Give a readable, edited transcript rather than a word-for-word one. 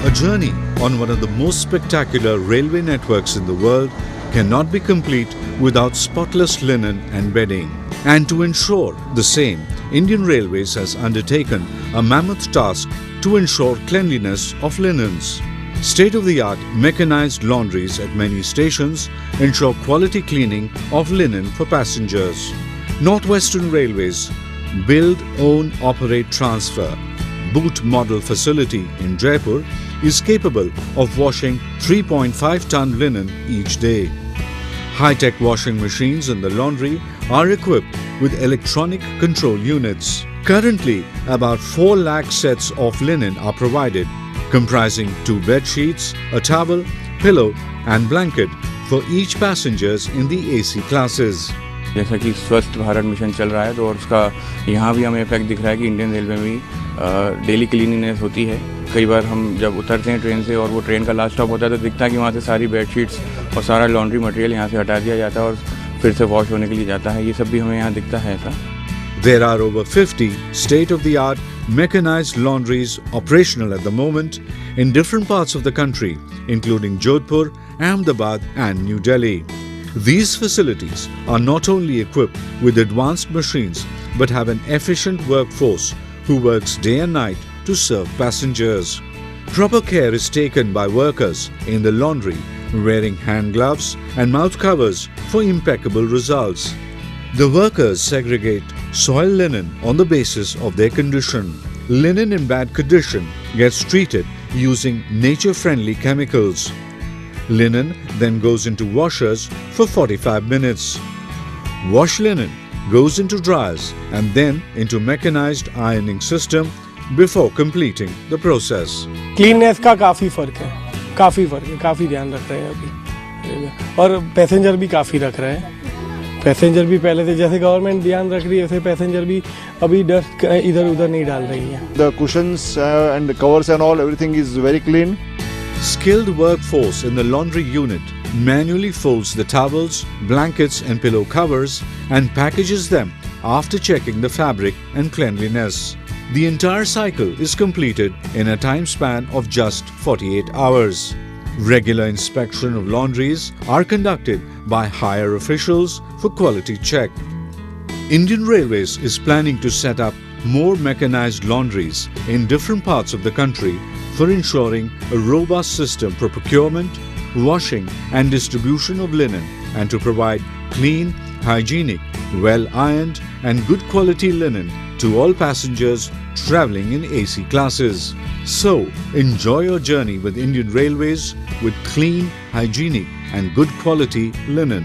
A journey on one of the most spectacular railway networks in the world cannot be complete without spotless linen and bedding. And to ensure the same, Indian Railways has undertaken a mammoth task to ensure cleanliness of linens. State-of-the-art mechanized laundries at many stations ensure quality cleaning of linen for passengers. Northwestern Railways Build, Own, Operate, Transfer boot model facility in Jaipur is capable of washing 3.5-ton linen each day. High-tech washing machines in the laundry are equipped with electronic control units. Currently, about 4 lakh sets of linen are provided, comprising 2 bed sheets, a towel, pillow and blanket for each passengers in the AC classes. जैसा कि स्वस्थ Bharat mission चल रहा है तो और उसका यहाँ भी हमें इफेक्ट दिख रहा है कि इंडियन रेलवे में डेली क्लीनिनेस होती है। कई बार हम जब उतरते हैं ट्रेन से और वो ट्रेन का लास्ट स्टॉप होता है तो दिखता है कि वहाँ से सारी बेडशीट्स और सारा लॉन्ड्री मटेरियल यहाँ से हटा दिया जाता है और फिर से वॉश होने के लिए जाता है। ये सब भी हमें यहाँ दिखता है ऐसा। There are over 50 state-of-the-art mechanized laundries operational at the moment in different parts of the country, including Jodhpur, Ahmedabad and New Delhi. These facilities are not only equipped with advanced machines but have an efficient workforce who works day and night to serve passengers. Proper care is taken by workers in the laundry, wearing hand gloves and mouth covers for impeccable results. The workers segregate soiled linen on the basis of their condition. Linen in bad condition gets treated using nature-friendly chemicals. Linen then goes into washers for 45 minutes. Wash linen goes into dryers and then into mechanized ironing system before completing the process. Cleanness का काफ़ी फ़र्क है, काफ़ी ध्यान रख रहे हैं अभी और पैसेंजर भी काफ़ी रख रहे हैं। पैसेंजर भी पहले से जैसे गवर्नमेंट ध्यान रख रही है वैसे पैसेंजर भी अभी डस्ट इधर उधर नहीं डाल रही है। The cushions and the covers and all, everything is very clean. Skilled workforce in the laundry unit manually folds the towels, blankets and pillow covers and packages them after checking the fabric and cleanliness. The entire cycle is completed in a time span of just 48 hours. Regular inspection of laundries are conducted by higher officials for quality check. Indian Railways is planning to set up more mechanized laundries in different parts of the country for ensuring a robust system for procurement, washing and distribution of linen and to provide clean, hygienic, well-ironed and good quality linen to all passengers travelling in AC classes. So, enjoy your journey with Indian Railways with clean, hygienic and good quality linen.